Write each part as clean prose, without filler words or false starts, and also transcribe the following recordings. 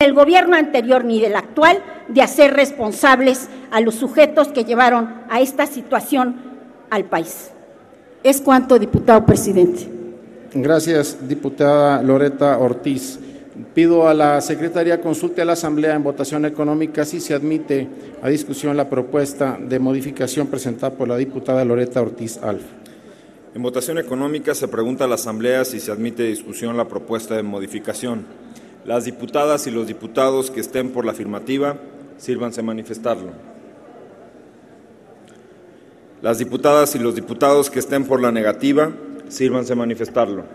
del gobierno anterior ni del actual de hacer responsables a los sujetos que llevaron a esta situación al país. Es cuanto, diputado presidente. Gracias, diputada Loretta Ortiz. Pido a la secretaria consulte a la Asamblea en votación económica si se admite a discusión la propuesta de modificación presentada por la diputada Loretta Ortiz Alf. En votación económica se pregunta a la Asamblea si se admite a discusión la propuesta de modificación. Las diputadas y los diputados que estén por la afirmativa, sírvanse a manifestarlo. Las diputadas y los diputados que estén por la negativa, sírvanse a manifestarlo.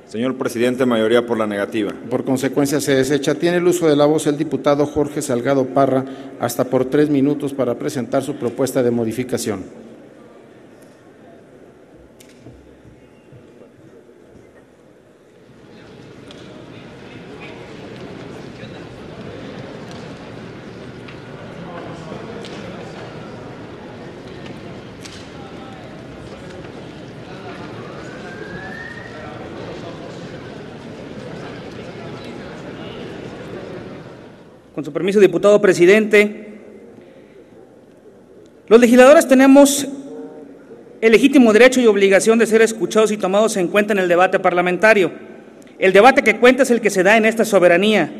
Señor presidente, mayoría por la negativa. Por consecuencia se desecha. Tiene el uso de la voz el diputado Jorge Salgado Parra hasta por 3 minutos para presentar su propuesta de modificación. Con su permiso, diputado presidente, los legisladores tenemos el legítimo derecho y obligación de ser escuchados y tomados en cuenta en el debate parlamentario. El debate que cuenta es el que se da en esta soberanía.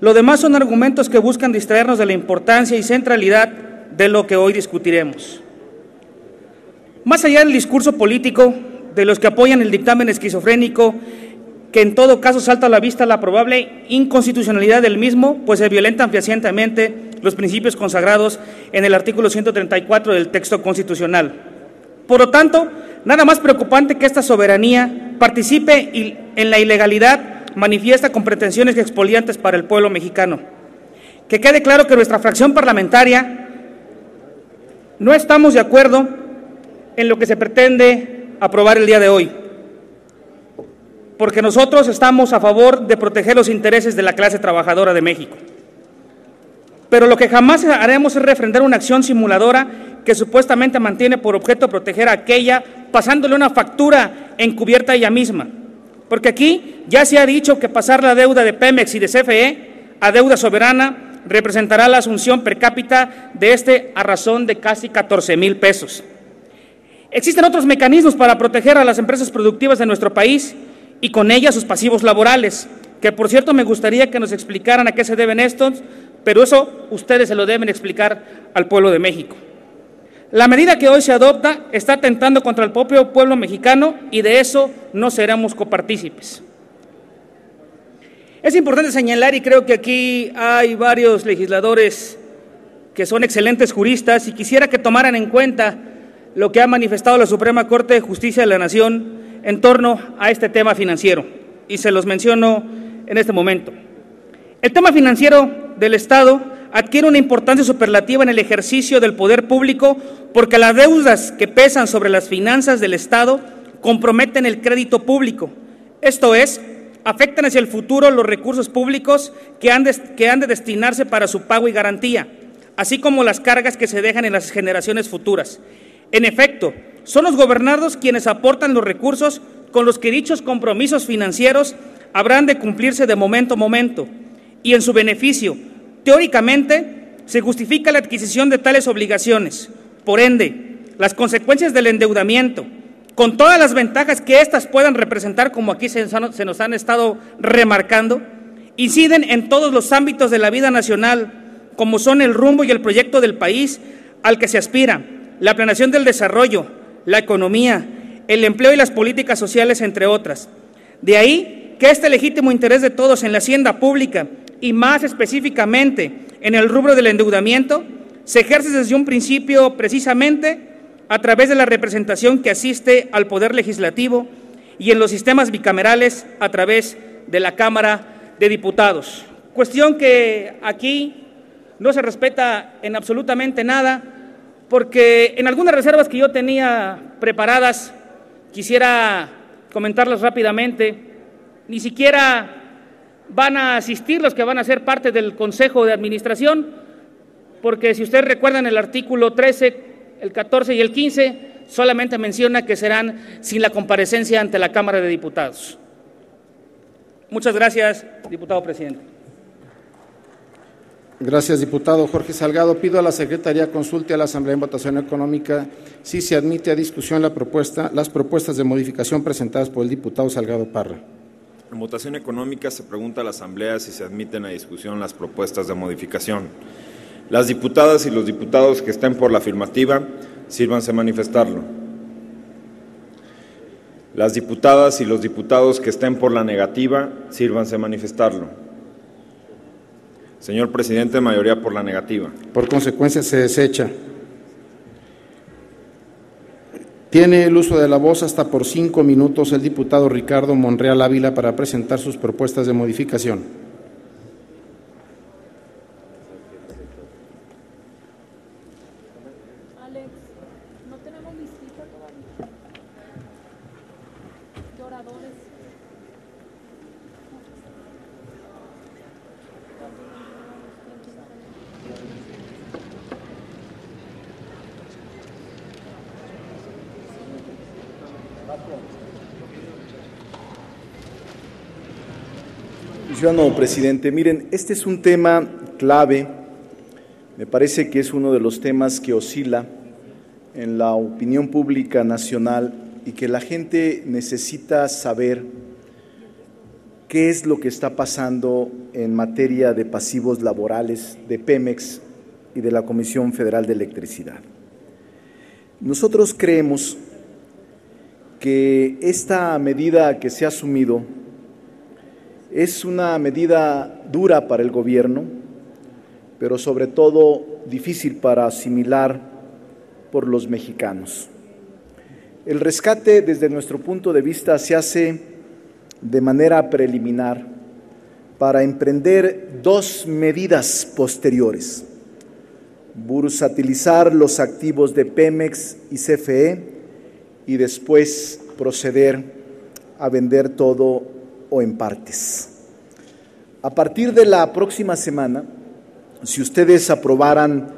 Lo demás son argumentos que buscan distraernos de la importancia y centralidad de lo que hoy discutiremos. Más allá del discurso político de los que apoyan el dictamen esquizofrénico, que en todo caso salta a la vista la probable inconstitucionalidad del mismo, pues se violentan fehacientemente los principios consagrados en el artículo 134 del texto constitucional. Por lo tanto, nada más preocupante que esta soberanía participe en la ilegalidad manifiesta con pretensiones expoliantes para el pueblo mexicano. Que quede claro que nuestra fracción parlamentaria no estamos de acuerdo en lo que se pretende aprobar el día de hoy, porque nosotros estamos a favor de proteger los intereses de la clase trabajadora de México. Pero lo que jamás haremos es refrendar una acción simuladora que supuestamente mantiene por objeto proteger a aquella, pasándole una factura encubierta a ella misma. Porque aquí ya se ha dicho que pasar la deuda de Pemex y de CFE a deuda soberana representará la asunción per cápita de a razón de casi 14,000 pesos. Existen otros mecanismos para proteger a las empresas productivas de nuestro país y con ellas sus pasivos laborales, que por cierto me gustaría que nos explicaran a qué se deben estos, pero eso ustedes se lo deben explicar al pueblo de México. La medida que hoy se adopta está atentando contra el propio pueblo mexicano y de eso no seremos copartícipes. Es importante señalar, y creo que aquí hay varios legisladores que son excelentes juristas, y quisiera que tomaran en cuenta lo que ha manifestado la Suprema Corte de Justicia de la Nación en torno a este tema financiero, y se los menciono en este momento. El tema financiero del Estado adquiere una importancia superlativa en el ejercicio del poder público porque las deudas que pesan sobre las finanzas del Estado comprometen el crédito público, esto es, afectan hacia el futuro los recursos públicos que han de destinarse para su pago y garantía, así como las cargas que se dejan en las generaciones futuras. En efecto, son los gobernados quienes aportan los recursos con los que dichos compromisos financieros habrán de cumplirse de momento a momento, y en su beneficio, teóricamente, se justifica la adquisición de tales obligaciones. Por ende, las consecuencias del endeudamiento, con todas las ventajas que éstas puedan representar, como aquí se nos han estado remarcando, inciden en todos los ámbitos de la vida nacional, como son el rumbo y el proyecto del país al que se aspira, la planeación del desarrollo, la economía, el empleo y las políticas sociales, entre otras. De ahí que este legítimo interés de todos en la hacienda pública y más específicamente en el rubro del endeudamiento se ejerce desde un principio precisamente a través de la representación que asiste al Poder Legislativo y en los sistemas bicamerales a través de la Cámara de Diputados. Cuestión que aquí no se respeta en absolutamente nada, porque en algunas reservas que yo tenía preparadas, quisiera comentarlas rápidamente, ni siquiera van a asistir los que van a ser parte del Consejo de Administración, porque si ustedes recuerdan el artículo 13, el 14 y el 15, solamente menciona que serán sin la comparecencia ante la Cámara de Diputados. Muchas gracias, diputado presidente. Gracias, diputado Jorge Salgado. Pido a la Secretaría consulte a la Asamblea en votación económica si se admite a discusión las propuestas de modificación presentadas por el diputado Salgado Parra. En votación económica se pregunta a la Asamblea si se admiten a discusión las propuestas de modificación. Las diputadas y los diputados que estén por la afirmativa, sírvanse a manifestarlo. Las diputadas y los diputados que estén por la negativa, sírvanse a manifestarlo. Señor presidente, mayoría por la negativa. Por consecuencia, se desecha. Tiene el uso de la voz hasta por 5 minutos el diputado Ricardo Monreal Ávila para presentar sus propuestas de modificación. Ciudadano presidente, miren, este es un tema clave, me parece que es uno de los temas que oscila en la opinión pública nacional y que la gente necesita saber qué es lo que está pasando en materia de pasivos laborales de Pemex y de la Comisión Federal de Electricidad. Nosotros creemos que esta medida que se ha asumido es una medida dura para el gobierno, pero sobre todo difícil para asimilar por los mexicanos. El rescate, desde nuestro punto de vista, se hace de manera preliminar para emprender 2 medidas posteriores: bursatilizar los activos de Pemex y CFE y después proceder a vender todo o en partes. A partir de la próxima semana, si ustedes aprobaran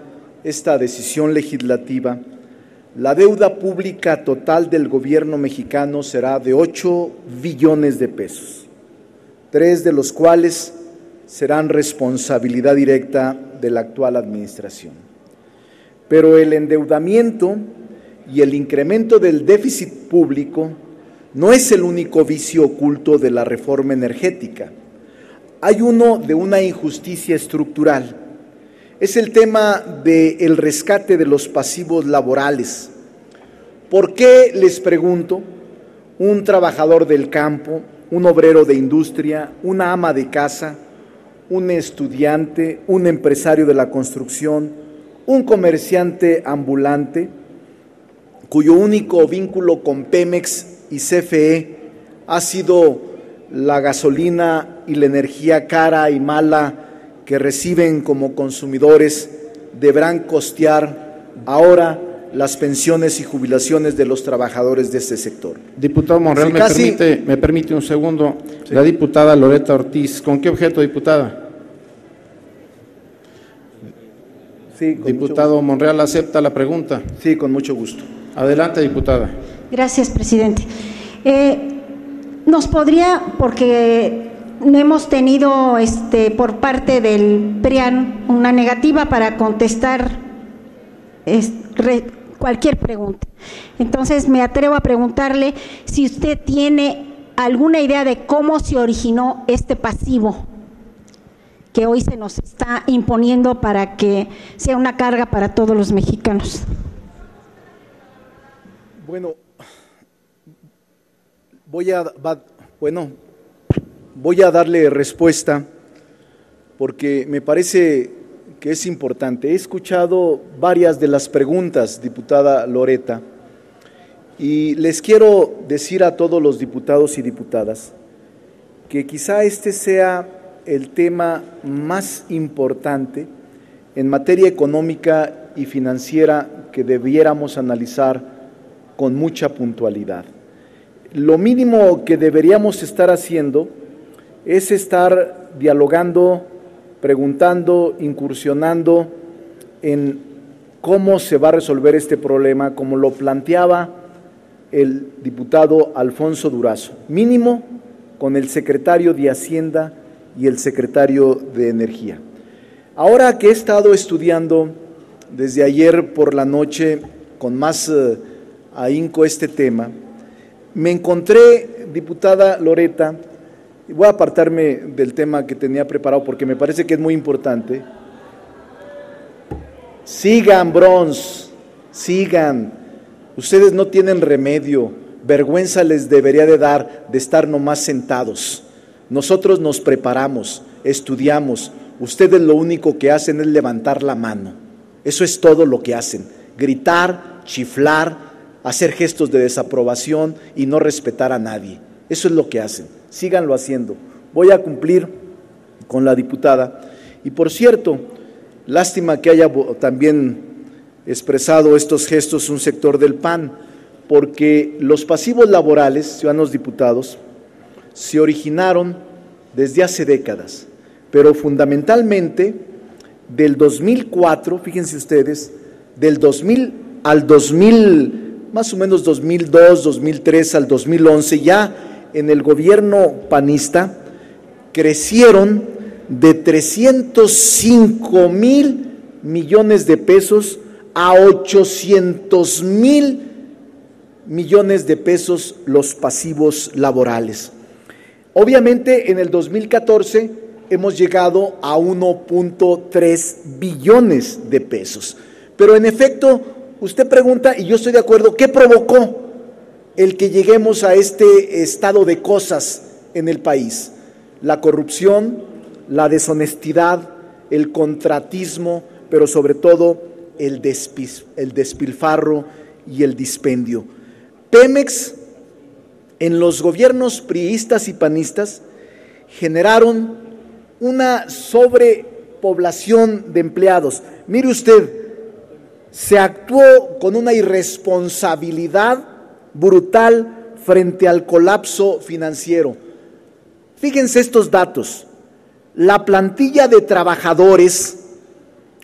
esta decisión legislativa, la deuda pública total del gobierno mexicano será de 8 billones de pesos, 3 de los cuales serán responsabilidad directa de la actual administración. Pero el endeudamiento y el incremento del déficit público no es el único vicio oculto de la reforma energética. Hay uno de una injusticia estructural. Es el tema del rescate de los pasivos laborales. ¿Por qué, les pregunto, un trabajador del campo, un obrero de industria, una ama de casa, un estudiante, un empresario de la construcción, un comerciante ambulante, cuyo único vínculo con Pemex y CFE ha sido la gasolina y la energía cara y mala que reciben como consumidores, deberán costear ahora las pensiones y jubilaciones de los trabajadores de este sector? Diputado Monreal, me permite un segundo. Sí. La diputada Loreta Ortiz, ¿con qué objeto, diputada? Sí, diputado Monreal, ¿acepta la pregunta? Sí, con mucho gusto. Adelante, diputada. Gracias, presidente. Nos podría, porque hemos tenido por parte del PRIAN una negativa para contestar cualquier pregunta. Entonces me atrevo a preguntarle si usted tiene alguna idea de cómo se originó este pasivo que hoy se nos está imponiendo para que sea una carga para todos los mexicanos. Bueno, voy a darle respuesta porque me parece que es importante. He escuchado varias de las preguntas, diputada Loreta, y les quiero decir a todos los diputados y diputadas que quizá este sea el tema más importante en materia económica y financiera que debiéramos analizar con mucha puntualidad. Lo mínimo que deberíamos estar haciendo es estar dialogando, preguntando, incursionando en cómo se va a resolver este problema, como lo planteaba el diputado Alfonso Durazo, mínimo con el secretario de Hacienda y el secretario de Energía. Ahora que he estado estudiando desde ayer por la noche con más ahínco este tema, me encontré, diputada Loreta, y voy a apartarme del tema que tenía preparado porque me parece que es muy importante. Sigan, Brons, sigan. Ustedes no tienen remedio, vergüenza les debería de dar de estar nomás sentados. Nosotros nos preparamos, estudiamos, ustedes lo único que hacen es levantar la mano. Eso es todo lo que hacen, gritar, chiflar, hacer gestos de desaprobación y no respetar a nadie. Eso es lo que hacen, síganlo haciendo. Voy a cumplir con la diputada. Y por cierto, lástima que haya también expresado estos gestos un sector del PAN, porque los pasivos laborales, ciudadanos diputados, se originaron desde hace décadas, pero fundamentalmente del 2004, fíjense ustedes, del 2000 al 2000, más o menos 2002, 2003 al 2011, ya en el gobierno panista, crecieron de 305,000 millones de pesos a 800,000 millones de pesos los pasivos laborales. Obviamente en el 2014 hemos llegado a 1.3 billones de pesos, pero en efecto usted pregunta, y yo estoy de acuerdo, ¿qué provocó el que lleguemos a este estado de cosas en el país? La corrupción, la deshonestidad, el contratismo, pero sobre todo el despilfarro y el dispendio. Pemex, en los gobiernos priistas y panistas, generaron una sobrepoblación de empleados. Mire usted, se actuó con una irresponsabilidad brutal frente al colapso financiero. Fíjense estos datos. La plantilla de trabajadores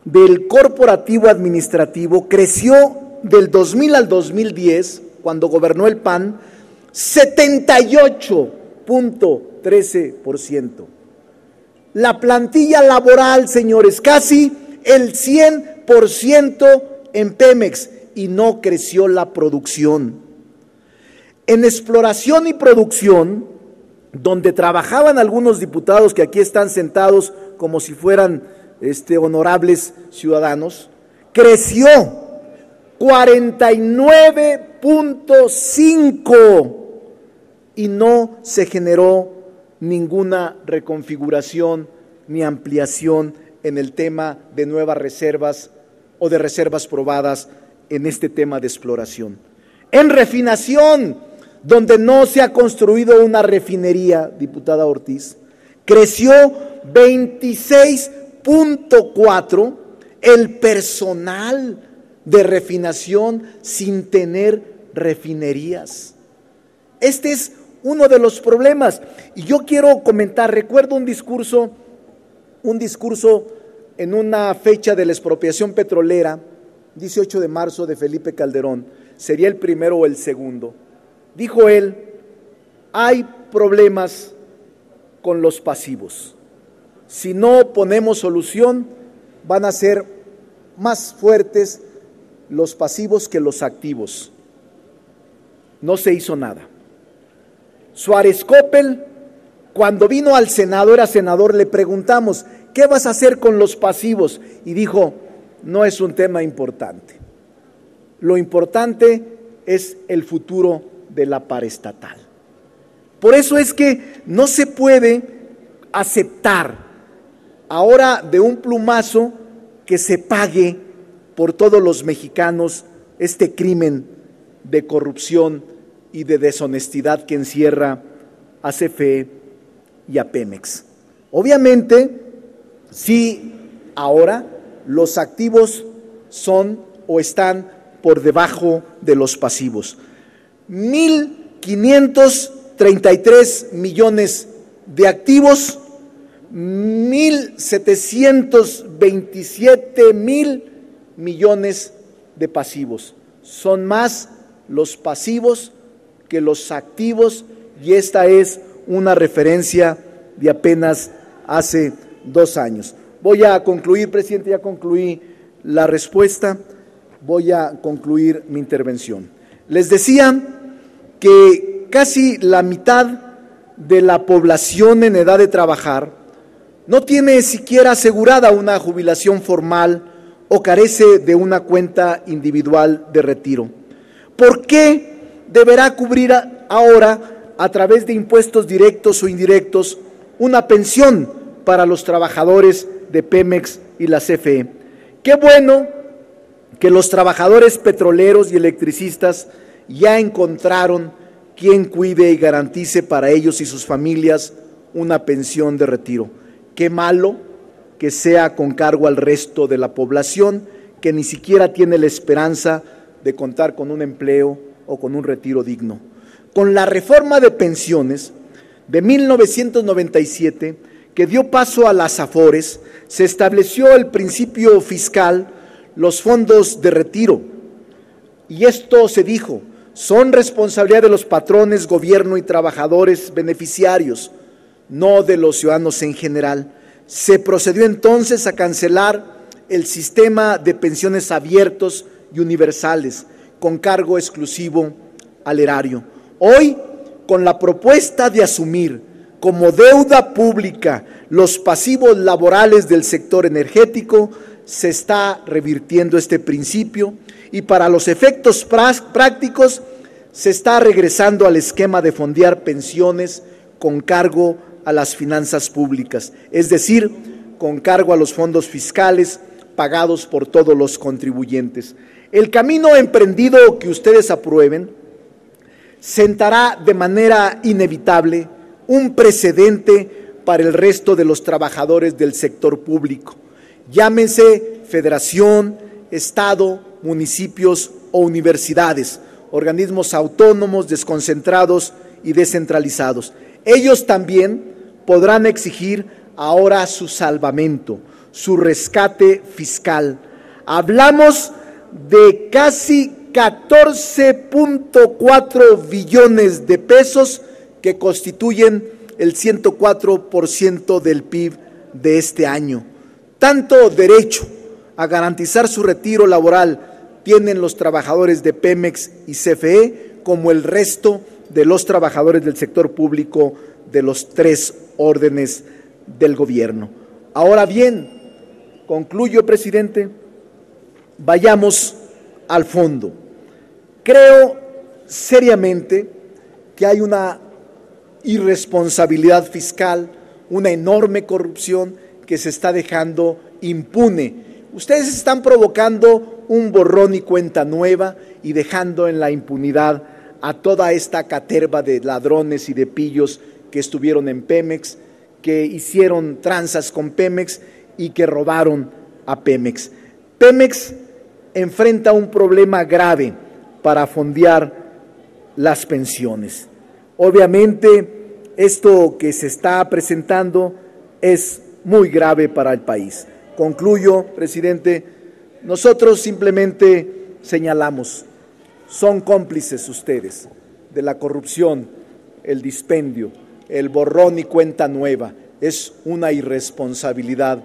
del corporativo administrativo creció del 2000 al 2010, cuando gobernó el PAN, 78.13%. La plantilla laboral, señores, casi el 100% en Pemex, y no creció la producción. En exploración y producción, donde trabajaban algunos diputados que aquí están sentados como si fueran honorables ciudadanos, creció 49.5% y no se generó ninguna reconfiguración ni ampliación en el tema de nuevas reservas o de reservas probadas en este tema de exploración. En refinación, donde no se ha construido una refinería, diputada Ortiz, creció 26.4% el personal de refinación sin tener refinerías. Este es uno de los problemas. Y yo quiero comentar, recuerdo un discurso en una fecha de la expropiación petrolera, 18 de marzo, de Felipe Calderón, sería el primero o el segundo. Dijo él, hay problemas con los pasivos. Si no ponemos solución, van a ser más fuertes los pasivos que los activos. No se hizo nada. Suárez Coppel, cuando vino al Senado, era senador, le preguntamos, ¿qué vas a hacer con los pasivos? Y dijo, no es un tema importante. Lo importante es el futuro de la paraestatal. Por eso es que no se puede aceptar ahora de un plumazo que se pague por todos los mexicanos este crimen de corrupción y de deshonestidad que encierra a CFE y a Pemex. Obviamente, sí, ahora los activos son o están por debajo de los pasivos. 1,533 millones de activos, 1,727 millones de pasivos. Son más los pasivos que los activos, y esta es una referencia de apenas hace 2 años. Voy a concluir, presidente, ya concluí la respuesta, voy a concluir mi intervención. Les decía que casi la mitad de la población en edad de trabajar no tiene siquiera asegurada una jubilación formal o carece de una cuenta individual de retiro. ¿Por qué deberá cubrir ahora, a través de impuestos directos o indirectos, una pensión para los trabajadores de Pemex y la CFE? Qué bueno que los trabajadores petroleros y electricistas ya encontraron quien cuide y garantice para ellos y sus familias una pensión de retiro. Qué malo que sea con cargo al resto de la población que ni siquiera tiene la esperanza de contar con un empleo o con un retiro digno. Con la reforma de pensiones de 1997, que dio paso a las AFORES, se estableció el principio fiscal, los fondos de retiro. Y esto se dijo, son responsabilidad de los patrones, gobierno y trabajadores beneficiarios, no de los ciudadanos en general. Se procedió entonces a cancelar el sistema de pensiones abiertos y universales, con cargo exclusivo al erario. Hoy, con la propuesta de asumir como deuda pública los pasivos laborales del sector energético, se está revirtiendo este principio y para los efectos prácticos se está regresando al esquema de fondear pensiones con cargo a las finanzas públicas, es decir, con cargo a los fondos fiscales pagados por todos los contribuyentes. El camino emprendido que ustedes aprueben sentará de manera inevitable un precedente para el resto de los trabajadores del sector público, llámense federación, estado, municipios o universidades, organismos autónomos, desconcentrados y descentralizados. Ellos también podrán exigir ahora su salvamento, su rescate fiscal. Hablamos de casi 14.4 billones de pesos que constituyen el 104% del PIB de este año. Tanto derecho a garantizar su retiro laboral tienen los trabajadores de Pemex y CFE como el resto de los trabajadores del sector público de los tres órdenes del gobierno. Ahora bien, concluyo, presidente, vayamos al fondo. Creo seriamente que hay una irresponsabilidad fiscal, una enorme corrupción que se está dejando impune. Ustedes están provocando un borrón y cuenta nueva y dejando en la impunidad a toda esta caterva de ladrones y de pillos que estuvieron en Pemex, que hicieron tranzas con Pemex y que robaron a Pemex. Pemex enfrenta un problema grave para fondear las pensiones. Obviamente, esto que se está presentando es muy grave para el país. Concluyo, presidente, nosotros simplemente señalamos, son cómplices ustedes de la corrupción, el dispendio, el borrón y cuenta nueva. Es una irresponsabilidad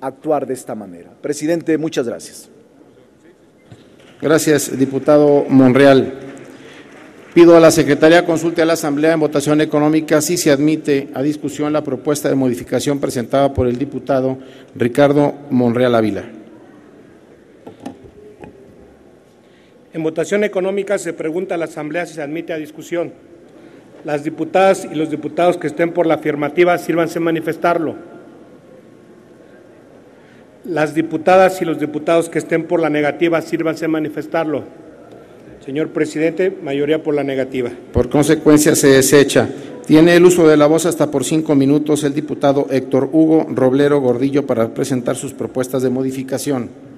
actuar de esta manera. Presidente, muchas gracias. Gracias, diputado Monreal. Pido a la Secretaría consulte a la Asamblea en votación económica si se admite a discusión la propuesta de modificación presentada por el diputado Ricardo Monreal Ávila. En votación económica se pregunta a la Asamblea si se admite a discusión. Las diputadas y los diputados que estén por la afirmativa, sírvanse manifestarlo. Las diputadas y los diputados que estén por la negativa, sírvanse manifestarlo. Señor presidente, mayoría por la negativa. Por consecuencia, se desecha. Tiene el uso de la voz hasta por 5 minutos el diputado Héctor Hugo Roblero Gordillo para presentar sus propuestas de modificación.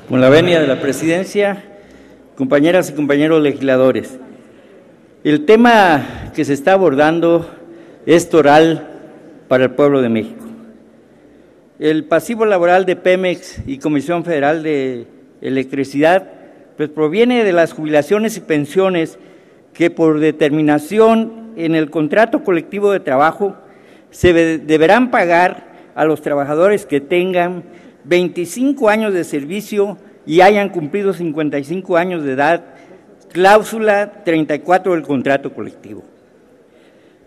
Con la venia de la presidencia, compañeras y compañeros legisladores, El tema que se está abordando es toral para el pueblo de México. El pasivo laboral de Pemex y Comisión Federal de Electricidad pues proviene de las jubilaciones y pensiones que por determinación en el contrato colectivo de trabajo se deberán pagar a los trabajadores que tengan 25 años de servicio y hayan cumplido 55 años de edad, cláusula 34 del contrato colectivo.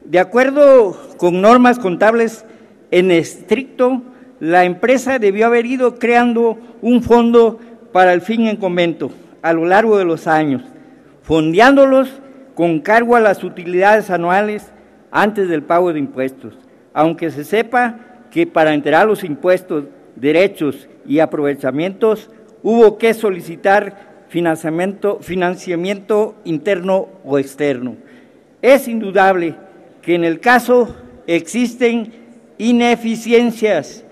De acuerdo con normas contables en estricto, la empresa debió haber ido creando un fondo para el fin en convento a lo largo de los años, fondeándolos con cargo a las utilidades anuales antes del pago de impuestos, aunque se sepa que para enterar los impuestos, derechos y aprovechamientos hubo que solicitar financiamiento interno o externo. Es indudable que en el caso existen ineficiencias,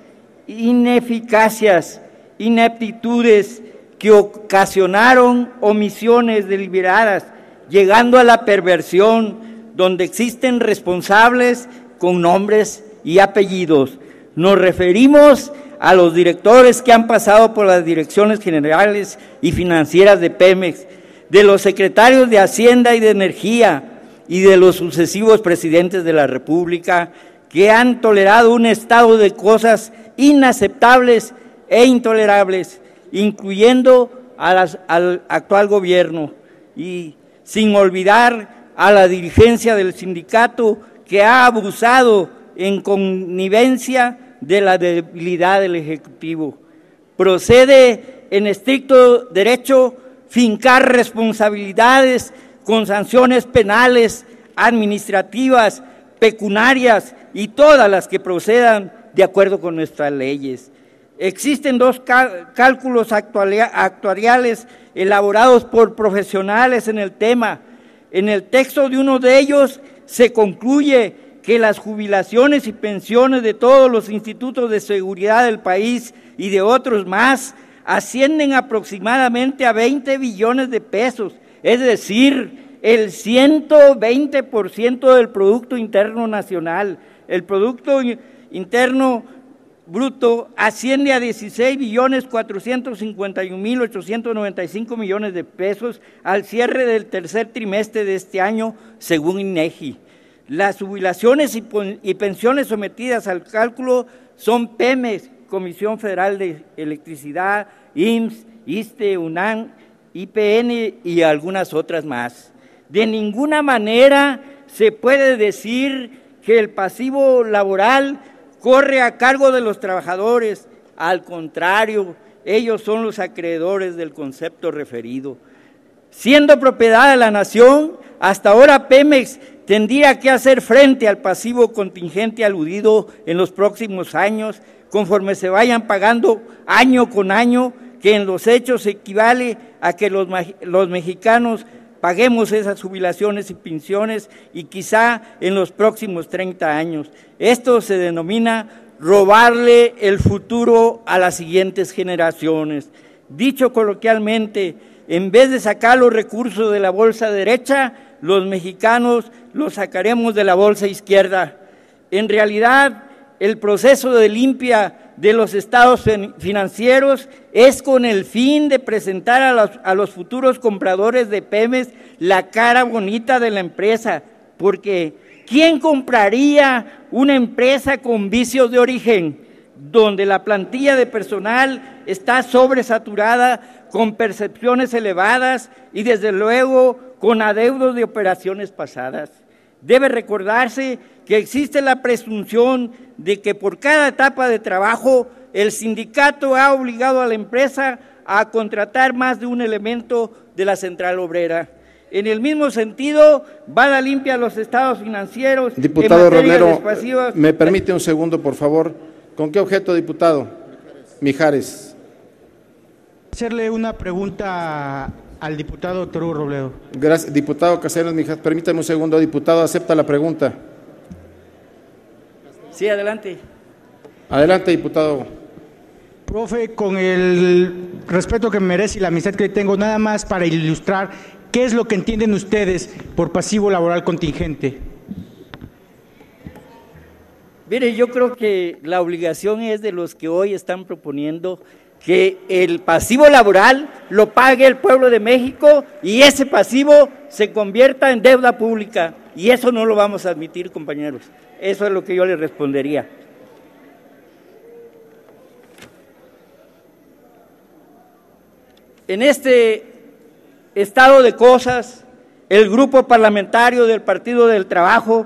ineficacias, ineptitudes que ocasionaron omisiones deliberadas, llegando a la perversión, donde existen responsables con nombres y apellidos. Nos referimos a los directores que han pasado por las direcciones generales y financieras de Pemex, de los secretarios de Hacienda y de Energía y de los sucesivos presidentes de la República que han tolerado un estado de cosas inaceptables e intolerables, incluyendo al actual gobierno, y sin olvidar a la dirigencia del sindicato que ha abusado en connivencia de la debilidad del Ejecutivo. Procede en estricto derecho fincar responsabilidades con sanciones penales, administrativas, pecuniarias y todas las que procedan de acuerdo con nuestras leyes. Existen dos cálculos actuariales elaborados por profesionales en el tema. En el texto de uno de ellos se concluye que las jubilaciones y pensiones de todos los institutos de seguridad del país y de otros más ascienden aproximadamente a 20 billones de pesos, es decir, el 120% del Producto Interno Nacional. El Producto Interno Bruto asciende a 16.451.895 millones de pesos al cierre del tercer trimestre de este año, según INEGI. Las jubilaciones y pensiones sometidas al cálculo son Pemex, Comisión Federal de Electricidad, IMSS, ISSSTE, UNAM, IPN y algunas otras más. De ninguna manera se puede decir que el pasivo laboral corre a cargo de los trabajadores. Al contrario, ellos son los acreedores del concepto referido. Siendo propiedad de la nación, hasta ahora Pemex tendría que hacer frente al pasivo contingente aludido en los próximos años, conforme se vayan pagando año con año, que en los hechos equivale a que los mexicanos paguemos esas jubilaciones y pensiones y quizá en los próximos 30 años. Esto se denomina robarle el futuro a las siguientes generaciones. Dicho coloquialmente, en vez de sacar los recursos de la bolsa derecha, los mexicanos los sacaremos de la bolsa izquierda. En realidad, el proceso de limpia de los estados financieros es con el fin de presentar a los futuros compradores de Pemex la cara bonita de la empresa, porque ¿quién compraría una empresa con vicios de origen, donde la plantilla de personal está sobresaturada, con percepciones elevadas y desde luego con adeudos de operaciones pasadas? Debe recordarse que existe la presunción de que por cada etapa de trabajo el sindicato ha obligado a la empresa a contratar más de un elemento de la central obrera. En el mismo sentido, va la limpia a los estados financieros. Diputado Romero, ¿me permite un segundo, por favor? ¿Con qué objeto, diputado? Mijares. Hacerle una pregunta al diputado doctor Hugo Robledo. Gracias, diputado Caseros Mijares. Permítame un segundo, diputado, ¿acepta la pregunta? Sí, adelante. Adelante, diputado. Profe, con el respeto que me merece y la amistad que le tengo, nada más para ilustrar ¿qué es lo que entienden ustedes por pasivo laboral contingente? Mire, yo creo que la obligación es de los que hoy están proponiendo que el pasivo laboral lo pague el pueblo de México y ese pasivo se convierta en deuda pública, y eso no lo vamos a admitir, compañeros. Eso es lo que yo les respondería. En este estado de cosas, el grupo parlamentario del Partido del Trabajo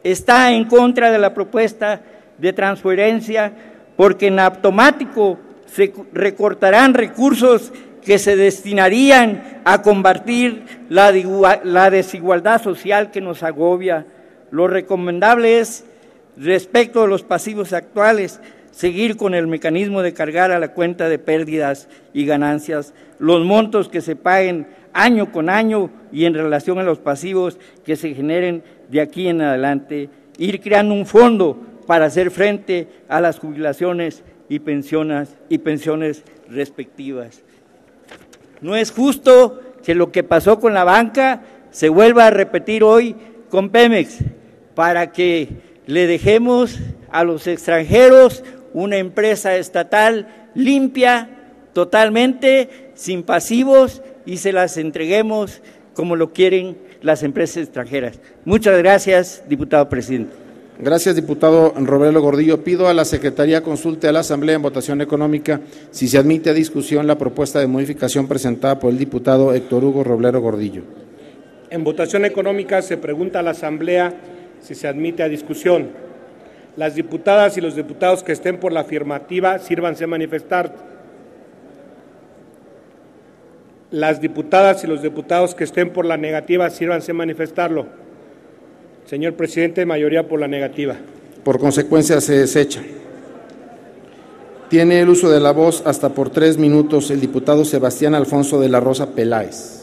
está en contra de la propuesta de transferencia porque en automático se recortarán recursos que se destinarían a combatir la desigualdad social que nos agobia. Lo recomendable es, respecto a los pasivos actuales, seguir con el mecanismo de cargar a la cuenta de pérdidas y ganancias los montos que se paguen año con año y en relación a los pasivos que se generen de aquí en adelante, ir creando un fondo para hacer frente a las jubilaciones y pensiones respectivas. No es justo que lo que pasó con la banca se vuelva a repetir hoy con Pemex, para que le dejemos a los extranjeros una empresa estatal limpia, totalmente, sin pasivos, y se las entreguemos como lo quieren las empresas extranjeras. Muchas gracias, diputado presidente. Gracias, diputado Robledo Gordillo. Pido a la Secretaría consulte a la Asamblea en votación económica si se admite a discusión la propuesta de modificación presentada por el diputado Héctor Hugo Robledo Gordillo. En votación económica se pregunta a la Asamblea si se admite a discusión. Las diputadas y los diputados que estén por la afirmativa, sírvanse a manifestar. Las diputadas y los diputados que estén por la negativa, sírvanse a manifestarlo. Señor presidente, mayoría por la negativa. Por consecuencia, se desecha. Tiene el uso de la voz hasta por 3 minutos el diputado Sebastián Alfonso de la Rosa Peláez.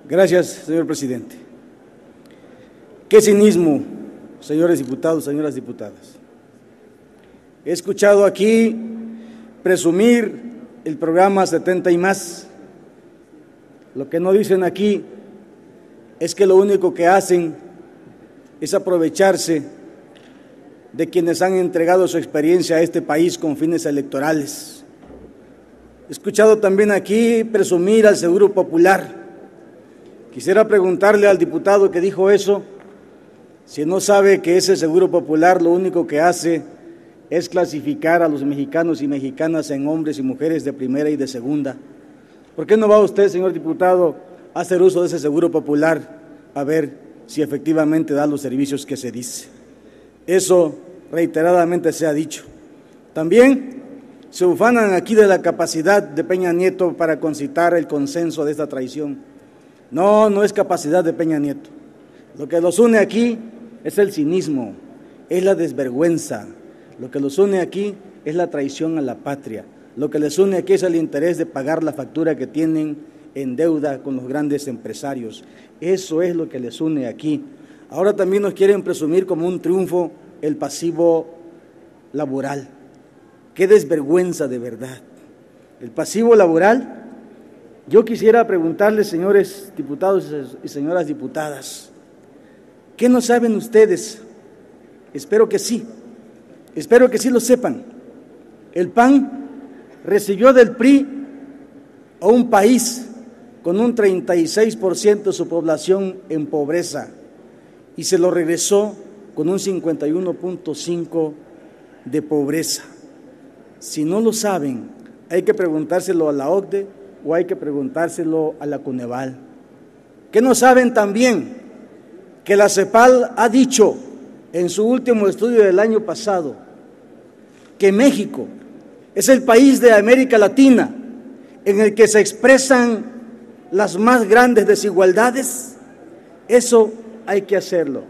Gracias, señor presidente. Qué cinismo, señores diputados, señoras diputadas. He escuchado aquí presumir el programa 70 y más. Lo que no dicen aquí es que lo único que hacen es aprovecharse de quienes han entregado su experiencia a este país con fines electorales. He escuchado también aquí presumir al Seguro Popular. Quisiera preguntarle al diputado que dijo eso, si no sabe que ese Seguro Popular lo único que hace es clasificar a los mexicanos y mexicanas en hombres y mujeres de primera y de segunda. ¿Por qué no va usted, señor diputado, a hacer uso de ese Seguro Popular a ver si efectivamente da los servicios que se dice? Eso reiteradamente se ha dicho. También se ufanan aquí de la capacidad de Peña Nieto para concitar el consenso de esta traición. No, no es capacidad de Peña Nieto. Lo que los une aquí es el cinismo, es la desvergüenza. Lo que los une aquí es la traición a la patria. Lo que les une aquí es el interés de pagar la factura que tienen en deuda con los grandes empresarios. Eso es lo que les une aquí. Ahora también nos quieren presumir como un triunfo el pasivo laboral. Qué desvergüenza de verdad. El pasivo laboral. Yo quisiera preguntarles, señores diputados y señoras diputadas, ¿qué no saben ustedes? Espero que sí lo sepan. El PAN recibió del PRI a un país con un 36% de su población en pobreza y se lo regresó con un 51.5% de pobreza. Si no lo saben, hay que preguntárselo a la OCDE o hay que preguntárselo a la Coneval. ¿Qué no saben también? Que la CEPAL ha dicho en su último estudio del año pasado que México es el país de América Latina en el que se expresan las más grandes desigualdades? Eso hay que hacerlo.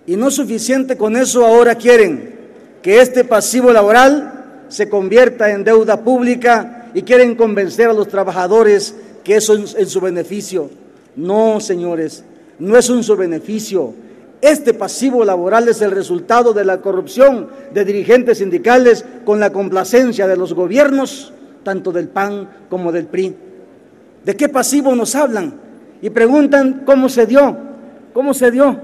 Y no suficiente con eso, ahora quieren que este pasivo laboral se convierta en deuda pública y quieren convencer a los trabajadores que eso es en su beneficio. No, señores, no es en su beneficio. Este pasivo laboral es el resultado de la corrupción de dirigentes sindicales con la complacencia de los gobiernos, tanto del PAN como del PRI. ¿De qué pasivo nos hablan? Y preguntan cómo se dio. ¿Cómo se dio?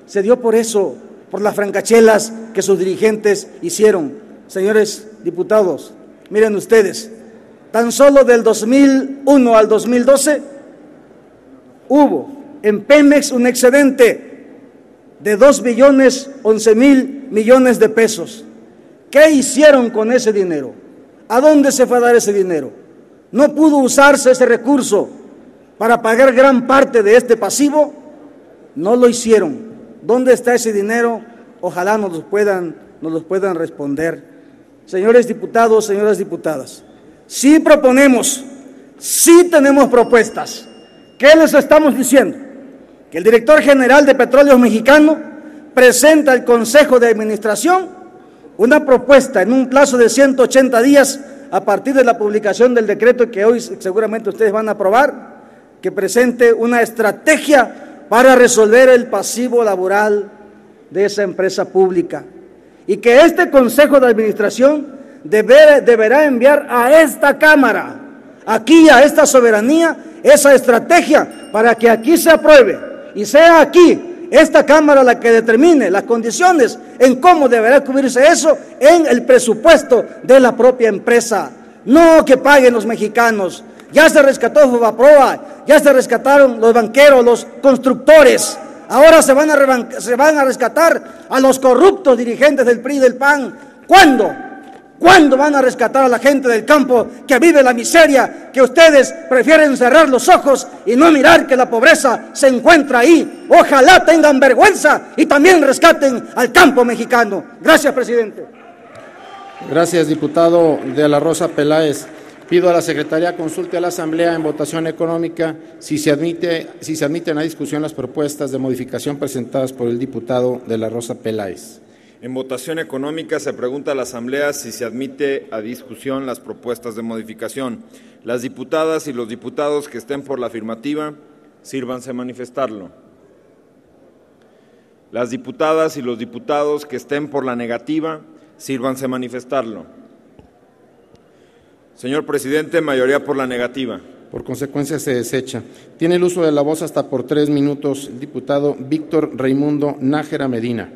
Se dio por eso, por las francachelas que sus dirigentes hicieron. Señores diputados, miren ustedes, tan solo del 2001 al 2012 hubo en Pemex un excedente de 2.011.000 millones de pesos. ¿Qué hicieron con ese dinero? ¿A dónde se fue a dar ese dinero? ¿No pudo usarse ese recurso para pagar gran parte de este pasivo? No lo hicieron. ¿Dónde está ese dinero? Ojalá nos los puedan responder. Señores diputados, señoras diputadas, sí proponemos, sí tenemos propuestas. ¿Qué les estamos diciendo? Que el director general de Petróleos Mexicano presenta al Consejo de Administración una propuesta en un plazo de 180 días a partir de la publicación del decreto que hoy seguramente ustedes van a aprobar, que presente una estrategia para resolver el pasivo laboral de esa empresa pública y que este Consejo de Administración deberá enviar a esta Cámara, aquí a esta soberanía, esa estrategia para que aquí se apruebe y sea aquí esta Cámara la que determine las condiciones en cómo deberá cubrirse eso en el presupuesto de la propia empresa. No que paguen los mexicanos. Ya se rescató Fobaproa, ya se rescataron los banqueros, los constructores. Ahora se van a rescatar a los corruptos dirigentes del PRI y del PAN. ¿Cuándo? ¿Cuándo van a rescatar a la gente del campo que vive la miseria, que ustedes prefieren cerrar los ojos y no mirar que la pobreza se encuentra ahí? Ojalá tengan vergüenza y también rescaten al campo mexicano. Gracias, presidente. Gracias, diputado de la Rosa Peláez. Pido a la Secretaría consulte a la Asamblea en votación económica si se admiten a discusión las propuestas de modificación presentadas por el diputado de la Rosa Peláez. En votación económica se pregunta a la Asamblea si se admite a discusión las propuestas de modificación. Las diputadas y los diputados que estén por la afirmativa, sírvanse a manifestarlo. Las diputadas y los diputados que estén por la negativa, sírvanse a manifestarlo. Señor presidente, mayoría por la negativa. Por consecuencia se desecha. Tiene el uso de la voz hasta por 3 minutos el diputado Víctor Raimundo Nájera Medina.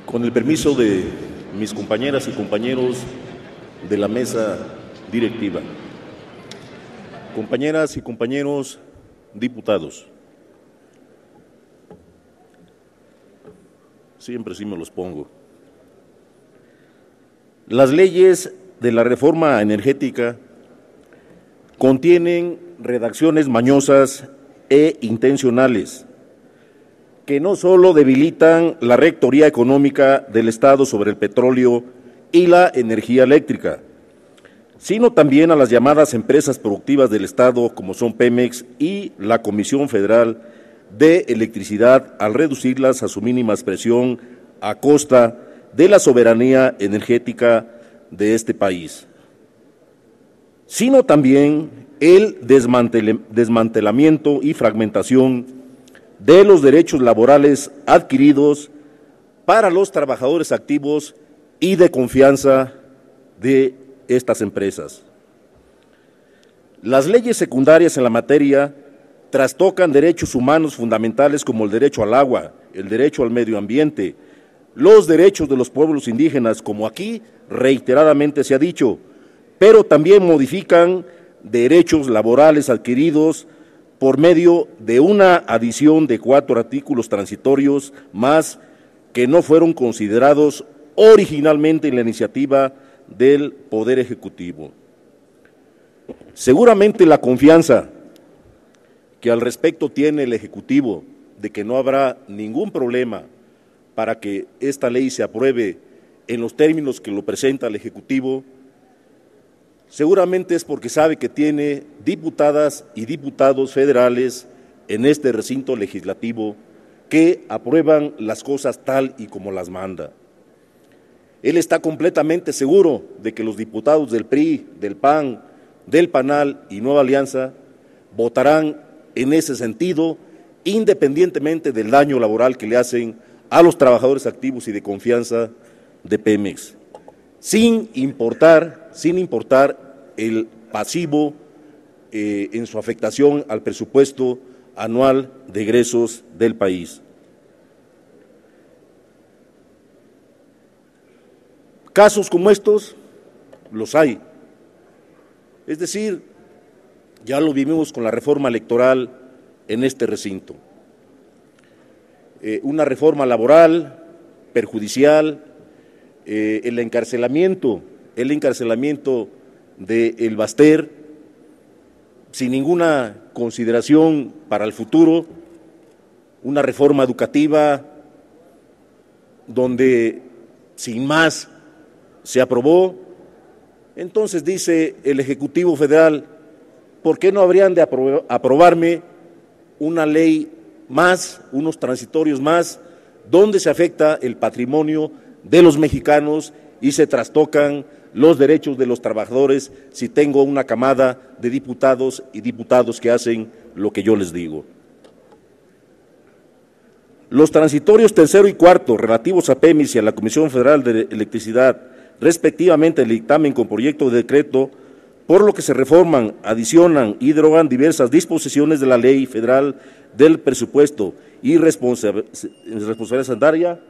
Con el permiso de mis compañeras y compañeros de la mesa directiva, compañeras y compañeros diputados, siempre sí me los pongo. Las leyes de la reforma energética contienen redacciones mañosas e intencionales que no solo debilitan la rectoría económica del Estado sobre el petróleo y la energía eléctrica, sino también a las llamadas empresas productivas del Estado, como son Pemex y la Comisión Federal de electricidad al reducirlas a su mínima expresión a costa de la soberanía energética de este país, sino también el desmantelamiento y fragmentación de los derechos laborales adquiridos para los trabajadores activos y de confianza de estas empresas. Las leyes secundarias en la materia trastocan derechos humanos fundamentales como el derecho al agua, el derecho al medio ambiente, los derechos de los pueblos indígenas, como aquí reiteradamente se ha dicho, pero también modifican derechos laborales adquiridos por medio de una adición de 4 artículos transitorios más que no fueron considerados originalmente en la iniciativa del Poder Ejecutivo. Seguramente la confianza que al respecto tiene el Ejecutivo de que no habrá ningún problema para que esta ley se apruebe en los términos que lo presenta el Ejecutivo, seguramente es porque sabe que tiene diputadas y diputados federales en este recinto legislativo que aprueban las cosas tal y como las manda. Él está completamente seguro de que los diputados del PRI, del PAN, del PANAL y Nueva Alianza votarán en ese sentido, independientemente del daño laboral que le hacen a los trabajadores activos y de confianza de Pemex, sin importar el pasivo en su afectación al presupuesto anual de egresos del país. Casos como estos los hay. Es decir, ya lo vivimos con la reforma electoral en este recinto. Una reforma laboral perjudicial, el encarcelamiento del Baster, sin ninguna consideración para el futuro, una reforma educativa donde sin más se aprobó. Entonces dice el Ejecutivo Federal, ¿por qué no habrían de aprobarme una ley más, unos transitorios más, donde se afecta el patrimonio de los mexicanos y se trastocan los derechos de los trabajadores si tengo una camada de diputados y diputados que hacen lo que yo les digo? Los transitorios tercero y cuarto relativos a Pemex y a la Comisión Federal de Electricidad, respectivamente el dictamen con proyecto de decreto, por lo que se reforman, adicionan y derogan diversas disposiciones de la Ley Federal del Presupuesto y Responsabilidad Sanitaria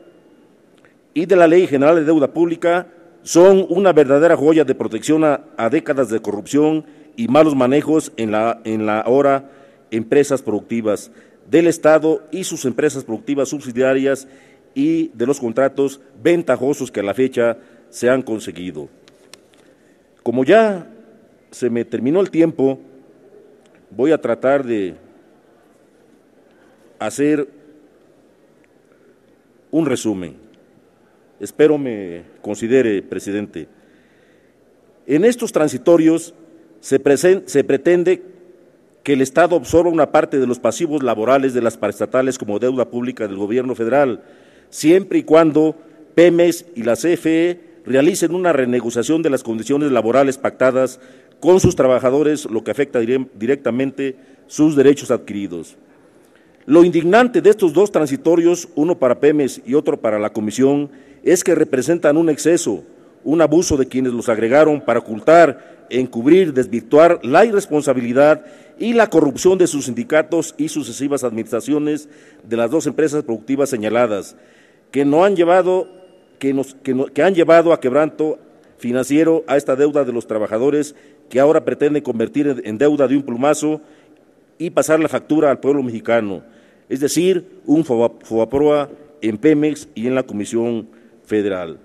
y de la Ley General de Deuda Pública, son una verdadera joya de protección a décadas de corrupción y malos manejos en la ahora empresas productivas del Estado y sus empresas productivas subsidiarias y de los contratos ventajosos que a la fecha se han conseguido. Como ya se me terminó el tiempo, voy a tratar de hacer un resumen. Espero me considere, presidente. En estos transitorios se pretende que el Estado absorba una parte de los pasivos laborales de las paraestatales como deuda pública del gobierno federal, siempre y cuando Pemex y la CFE realicen una renegociación de las condiciones laborales pactadas con sus trabajadores, lo que afecta directamente sus derechos adquiridos. Lo indignante de estos dos transitorios, uno para Pemex y otro para la Comisión, es que representan un exceso, un abuso de quienes los agregaron para ocultar, encubrir, desvirtuar la irresponsabilidad y la corrupción de sus sindicatos y sucesivas administraciones de las dos empresas productivas señaladas, que han llevado a quebranto financiero a esta deuda de los trabajadores que ahora pretenden convertir en deuda de un plumazo y pasar la factura al pueblo mexicano, es decir, un FOBAPROA en Pemex y en la Comisión Federal.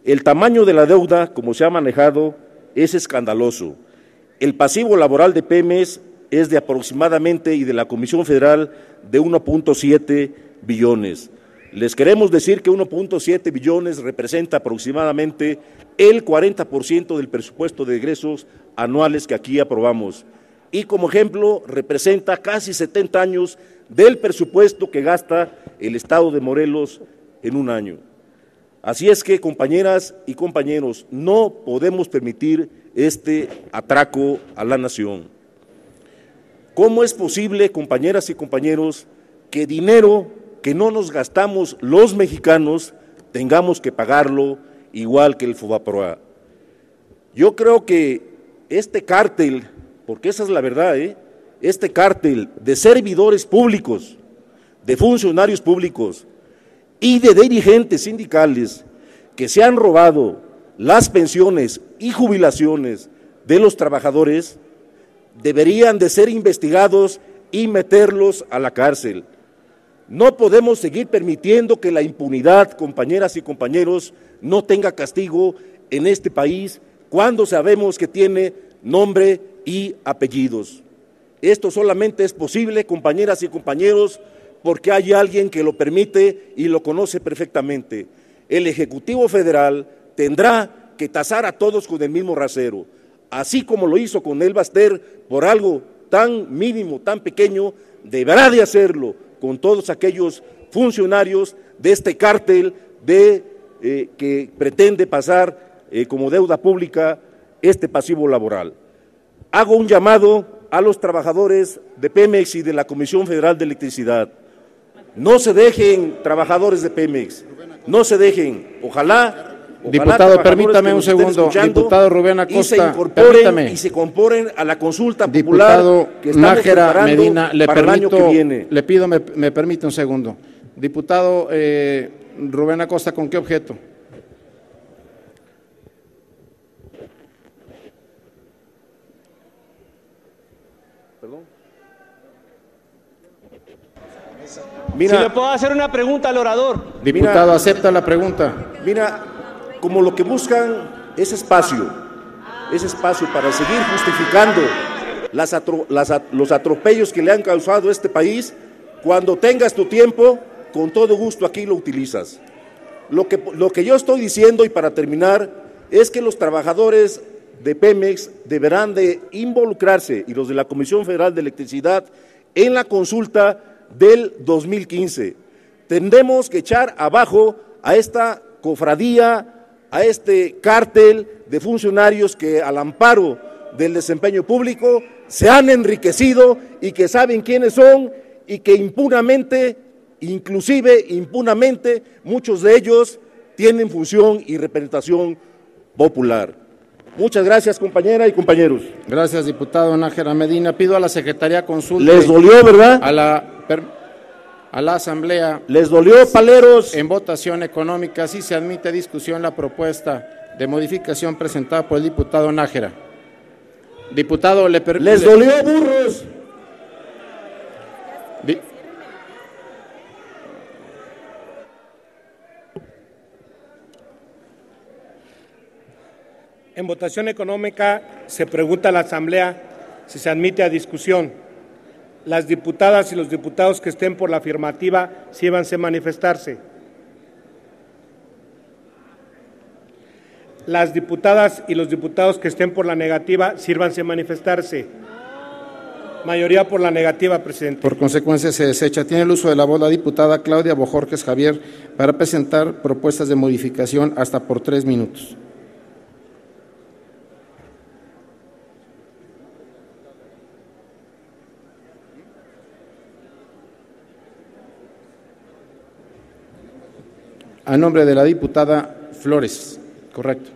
El tamaño de la deuda, como se ha manejado, es escandaloso. El pasivo laboral de Pemex es de aproximadamente, y de la Comisión Federal, de 1.7 billones. Les queremos decir que 1.7 billones representa aproximadamente el 40% del presupuesto de egresos anuales que aquí aprobamos. Y como ejemplo, representa casi 70 años del presupuesto que gasta el Estado de Morelos en un año. Así es que, compañeras y compañeros, no podemos permitir este atraco a la nación. ¿Cómo es posible, compañeras y compañeros, que dinero que no nos gastamos los mexicanos tengamos que pagarlo igual que el Fobaproa? Yo creo que este cártel, porque esa es la verdad, este cártel de servidores públicos, de funcionarios públicos y de dirigentes sindicales que se han robado las pensiones y jubilaciones de los trabajadores, deberían de ser investigados y meterlos a la cárcel. No podemos seguir permitiendo que la impunidad, compañeras y compañeros, no tenga castigo en este país cuando sabemos que tiene nombre y apellidos. Esto solamente es posible, compañeras y compañeros, porque hay alguien que lo permite y lo conoce perfectamente. El Ejecutivo Federal tendrá que tasar a todos con el mismo rasero, así como lo hizo con El Baster por algo tan mínimo, tan pequeño, deberá de hacerlo con todos aquellos funcionarios de este cártel que pretende pasar como deuda pública este pasivo laboral. Hago un llamado a los trabajadores de Pemex y de la Comisión Federal de Electricidad. No se dejen, trabajadores de Pemex, no se dejen. Ojalá diputado, permítame un segundo. Diputado Rubén Acosta, permítame. Y se incorporen a la consulta popular que estamos Nájera Medina, para el año que viene. Le pido, me permite un segundo. Diputado Rubén Acosta, ¿con qué objeto? Mira, si le puedo hacer una pregunta al orador. Diputado, mira, acepta la pregunta. Mira, como lo que buscan es espacio para seguir justificando los atropellos que le han causado a este país. Cuando tengas tu tiempo, con todo gusto aquí lo utilizas. Lo que yo estoy diciendo, y para terminar, es que los trabajadores de Pemex deberán de involucrarse, y los de la Comisión Federal de Electricidad, en la consulta del 2015. Tendremos que echar abajo a esta cofradía, a este cártel de funcionarios que al amparo del desempeño público se han enriquecido y que saben quiénes son y que impunamente, inclusive impunamente, muchos de ellos tienen función y representación popular. Muchas gracias, compañera y compañeros. Gracias, diputado Nájera Medina. Pido a la Secretaría consulte. ¿Les dolió, verdad? A la Asamblea. ¿Les dolió, paleros? En votación económica, si se admite a discusión la propuesta de modificación presentada por el diputado Nájera. Diputado, ¿les dolió, burros? En votación económica se pregunta a la Asamblea si se admite a discusión. Las diputadas y los diputados que estén por la afirmativa, sírvanse a manifestarse. Las diputadas y los diputados que estén por la negativa, sírvanse a manifestarse. Mayoría por la negativa, presidente. Por consecuencia, se desecha. Tiene el uso de la voz la diputada Claudia Bojorquez Javier para presentar propuestas de modificación hasta por 3 minutos. A nombre de la diputada Flores, correcto.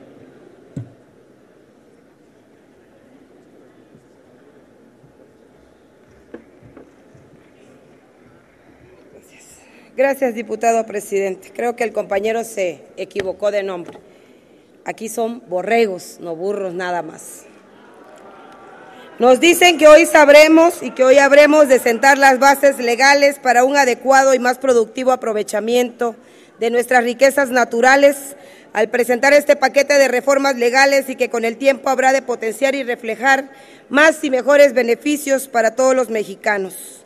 Gracias, diputado presidente. Creo que el compañero se equivocó de nombre. Aquí son borregos, no burros nada más. Nos dicen que hoy sabremos y que hoy habremos de sentar las bases legales para un adecuado y más productivo aprovechamiento de nuestras riquezas naturales al presentar este paquete de reformas legales y que con el tiempo habrá de potenciar y reflejar más y mejores beneficios para todos los mexicanos.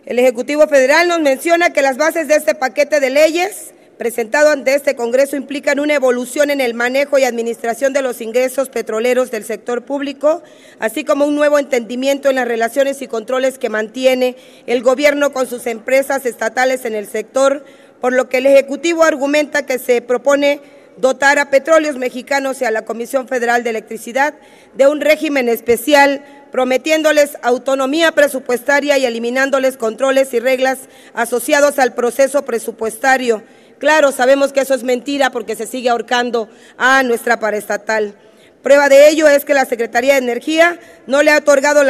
El Ejecutivo Federal nos menciona que las bases de este paquete de leyes presentado ante este Congreso implican una evolución en el manejo y administración de los ingresos petroleros del sector público, así como un nuevo entendimiento en las relaciones y controles que mantiene el Gobierno con sus empresas estatales en el sector, por lo que el Ejecutivo argumenta que se propone dotar a Petróleos Mexicanos y a la Comisión Federal de Electricidad de un régimen especial, prometiéndoles autonomía presupuestaria y eliminándoles controles y reglas asociados al proceso presupuestario. Claro, sabemos que eso es mentira porque se sigue ahorcando a nuestra paraestatal. Prueba de ello es que la Secretaría de Energía no le ha otorgado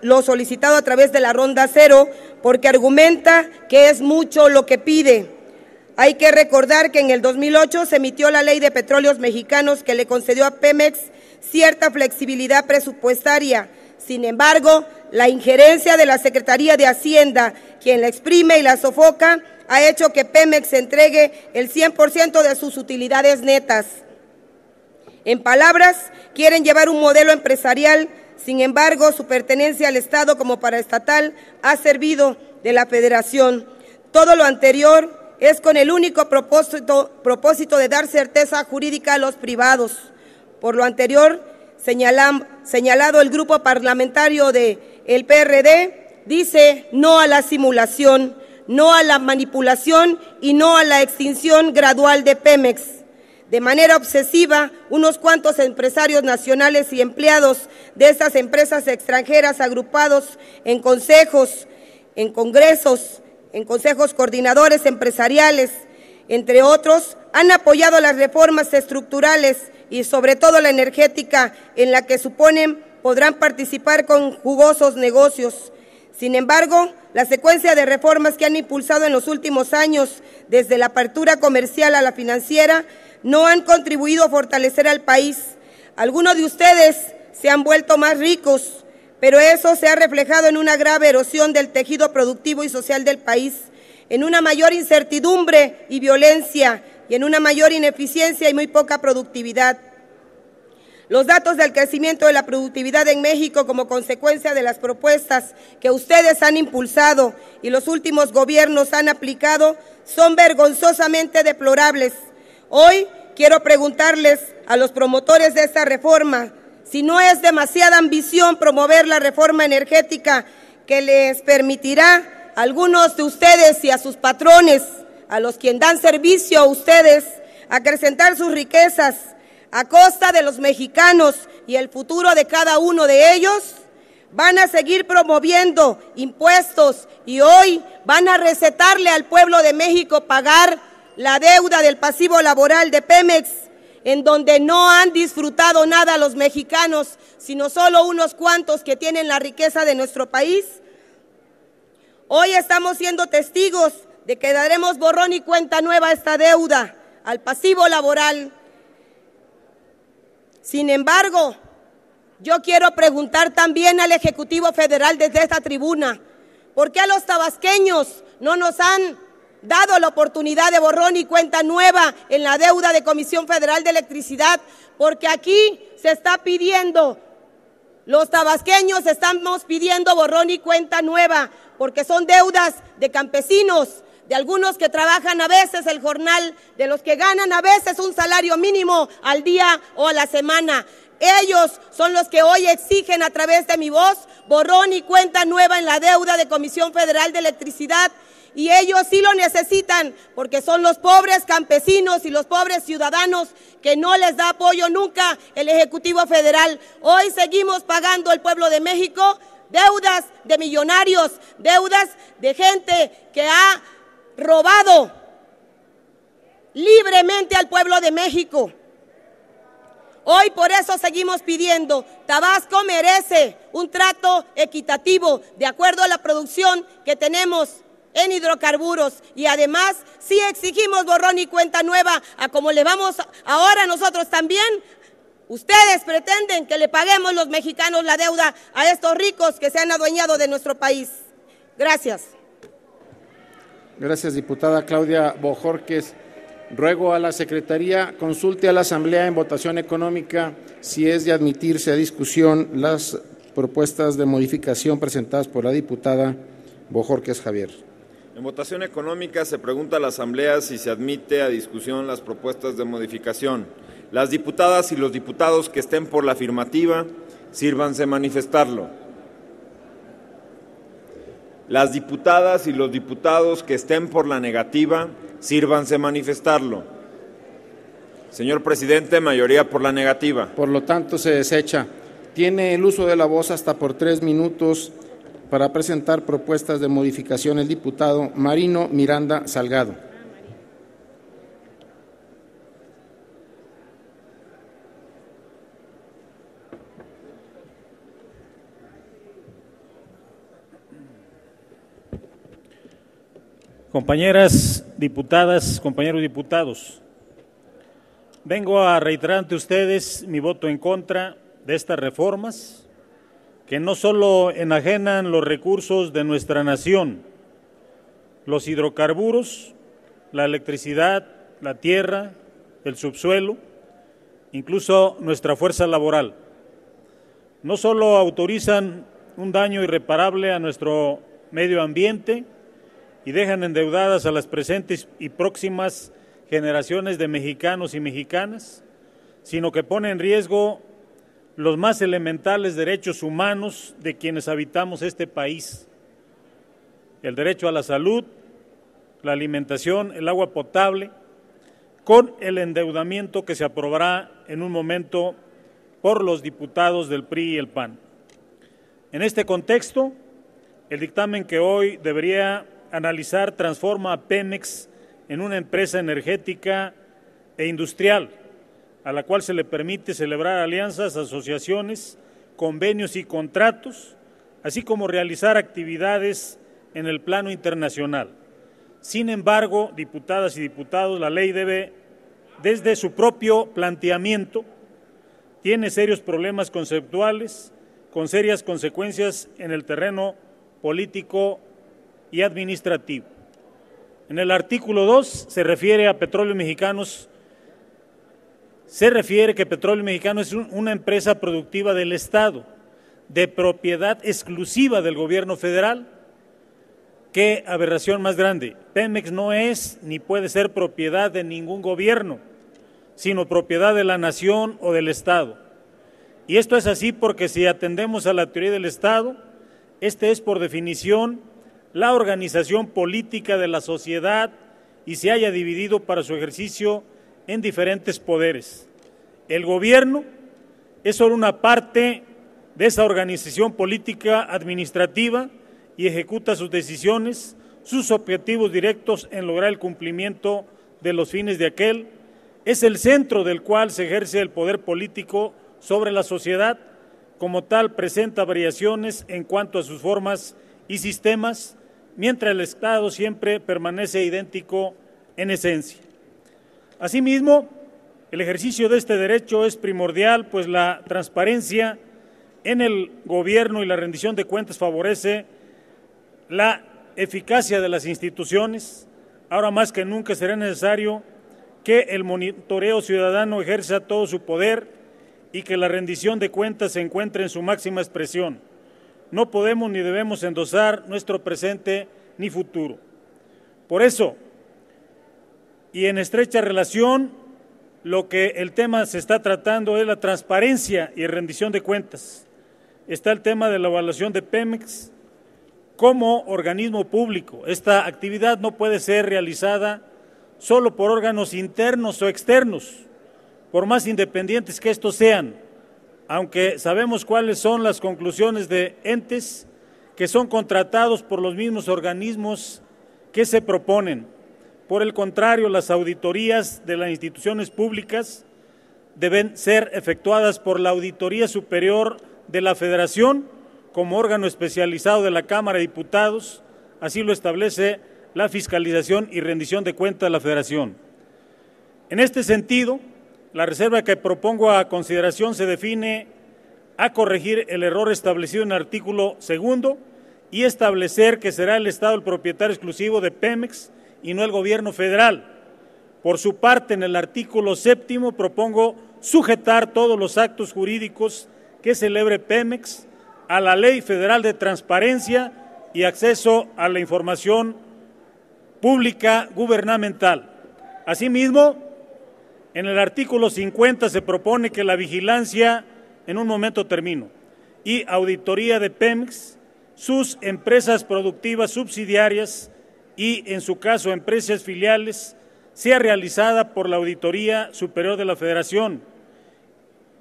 lo solicitado a través de la ronda cero porque argumenta que es mucho lo que pide. Hay que recordar que en el 2008 se emitió la Ley de Petróleos Mexicanos que le concedió a Pemex cierta flexibilidad presupuestaria. Sin embargo, la injerencia de la Secretaría de Hacienda, quien la exprime y la sofoca, ha hecho que Pemex entregue el 100% de sus utilidades netas. En palabras, quieren llevar un modelo empresarial, sin embargo, su pertenencia al Estado como paraestatal ha servido de la Federación. Todo lo anterior es con el único propósito de dar certeza jurídica a los privados. Por lo anterior, señalado el grupo parlamentario del PRD, dice no a la simulación, no a la manipulación y no a la extinción gradual de Pemex. De manera obsesiva, unos cuantos empresarios nacionales y empleados de estas empresas extranjeras agrupados en consejos, en congresos, en consejos coordinadores empresariales, entre otros, han apoyado las reformas estructurales y sobre todo la energética, en la que suponen podrán participar con jugosos negocios. Sin embargo, la secuencia de reformas que han impulsado en los últimos años, desde la apertura comercial a la financiera, no han contribuido a fortalecer al país. Algunos de ustedes se han vuelto más ricos, pero eso se ha reflejado en una grave erosión del tejido productivo y social del país, en una mayor incertidumbre y violencia, y en una mayor ineficiencia y muy poca productividad. Los datos del crecimiento de la productividad en México como consecuencia de las propuestas que ustedes han impulsado y los últimos gobiernos han aplicado son vergonzosamente deplorables. Hoy quiero preguntarles a los promotores de esta reforma si no es demasiada ambición promover la reforma energética que les permitirá a algunos de ustedes y a sus patrones, a los quienes dan servicio a ustedes, acrecentar sus riquezas a costa de los mexicanos y el futuro de cada uno de ellos. Van a seguir promoviendo impuestos y hoy van a recetarle al pueblo de México pagar la deuda del pasivo laboral de Pemex, en donde no han disfrutado nada los mexicanos, sino solo unos cuantos que tienen la riqueza de nuestro país. Hoy estamos siendo testigos de que daremos borrón y cuenta nueva a esta deuda, al pasivo laboral. Sin embargo, yo quiero preguntar también al Ejecutivo Federal desde esta tribuna, ¿por qué a los tabasqueños no nos han dado la oportunidad de borrón y cuenta nueva en la deuda de Comisión Federal de Electricidad? Porque aquí se está pidiendo, los tabasqueños estamos pidiendo borrón y cuenta nueva, porque son deudas de campesinos, de algunos que trabajan a veces el jornal, de los que ganan a veces un salario mínimo al día o a la semana. Ellos son los que hoy exigen a través de mi voz borrón y cuenta nueva en la deuda de Comisión Federal de Electricidad. Y ellos sí lo necesitan porque son los pobres campesinos y los pobres ciudadanos que no les da apoyo nunca el Ejecutivo Federal. Hoy seguimos pagando el pueblo de México deudas de millonarios, deudas de gente que ha robado libremente al pueblo de México. Hoy por eso seguimos pidiendo, Tabasco merece un trato equitativo de acuerdo a la producción que tenemos en hidrocarburos y además sí exigimos borrón y cuenta nueva a como le vamos ahora nosotros también. Ustedes pretenden que le paguemos los mexicanos la deuda a estos ricos que se han adueñado de nuestro país. Gracias. Gracias, diputada Claudia Bojorquez. Ruego a la Secretaría consulte a la Asamblea en votación económica si es de admitirse a discusión las propuestas de modificación presentadas por la diputada Bojorquez Javier. En votación económica se pregunta a la Asamblea si se admite a discusión las propuestas de modificación. Las diputadas y los diputados que estén por la afirmativa, sírvanse manifestarlo. Las diputadas y los diputados que estén por la negativa, sírvanse manifestarlo. Señor presidente, mayoría por la negativa. Por lo tanto, se desecha. Tiene el uso de la voz hasta por 3 minutos para presentar propuestas de modificación el diputado Marino Miranda Salgado. Compañeras diputadas, compañeros diputados, vengo a reiterar ante ustedes mi voto en contra de estas reformas que no solo enajenan los recursos de nuestra nación, los hidrocarburos, la electricidad, la tierra, el subsuelo, incluso nuestra fuerza laboral. No solo autorizan un daño irreparable a nuestro medio ambiente y dejan endeudadas a las presentes y próximas generaciones de mexicanos y mexicanas, sino que ponen en riesgo los más elementales derechos humanos de quienes habitamos este país: el derecho a la salud, la alimentación, el agua potable, con el endeudamiento que se aprobará en un momento por los diputados del PRI y el PAN. En este contexto, el dictamen que hoy debería analizar transforma a Pemex en una empresa energética e industrial, a la cual se le permite celebrar alianzas, asociaciones, convenios y contratos, así como realizar actividades en el plano internacional. Sin embargo, diputadas y diputados, la ley debe, desde su propio planteamiento, tiene serios problemas conceptuales, con serias consecuencias en el terreno político y administrativo. En el artículo 2 se refiere a Petróleos Mexicanos. Se refiere que Petróleo Mexicano es una empresa productiva del Estado, de propiedad exclusiva del gobierno federal. ¡Qué aberración más grande! Pemex no es ni puede ser propiedad de ningún gobierno, sino propiedad de la nación o del Estado. Y esto es así porque si atendemos a la teoría del Estado, este es por definición la organización política de la sociedad y se haya dividido para su ejercicio en diferentes poderes. El gobierno es solo una parte de esa organización política administrativa y ejecuta sus decisiones, sus objetivos directos en lograr el cumplimiento de los fines de aquel. Es el centro del cual se ejerce el poder político sobre la sociedad. Como tal, presenta variaciones en cuanto a sus formas y sistemas, mientras el Estado siempre permanece idéntico en esencia. Asimismo, el ejercicio de este derecho es primordial, pues la transparencia en el gobierno y la rendición de cuentas favorece la eficacia de las instituciones. Ahora más que nunca será necesario que el monitoreo ciudadano ejerza todo su poder y que la rendición de cuentas se encuentre en su máxima expresión. No podemos ni debemos endosar nuestro presente ni futuro. Por eso, y en estrecha relación, lo que el tema se está tratando es la transparencia y rendición de cuentas. Está el tema de la evaluación de Pemex como organismo público. Esta actividad no puede ser realizada solo por órganos internos o externos, por más independientes que estos sean, aunque sabemos cuáles son las conclusiones de entes que son contratados por los mismos organismos que se proponen. Por el contrario, las auditorías de las instituciones públicas deben ser efectuadas por la Auditoría Superior de la Federación como órgano especializado de la Cámara de Diputados, así lo establece la fiscalización y rendición de cuentas de la Federación. En este sentido, la reserva que propongo a consideración se define a corregir el error establecido en el artículo 2 y establecer que será el Estado el propietario exclusivo de Pemex y no el gobierno federal. Por su parte, en el artículo 7 propongo sujetar todos los actos jurídicos que celebre Pemex a la Ley Federal de Transparencia y Acceso a la Información pública gubernamental. Asimismo, en el artículo 50 se propone que la vigilancia, en un momento termino, y auditoría de Pemex, sus empresas productivas subsidiarias y, en su caso, empresas filiales, sea realizada por la Auditoría Superior de la Federación.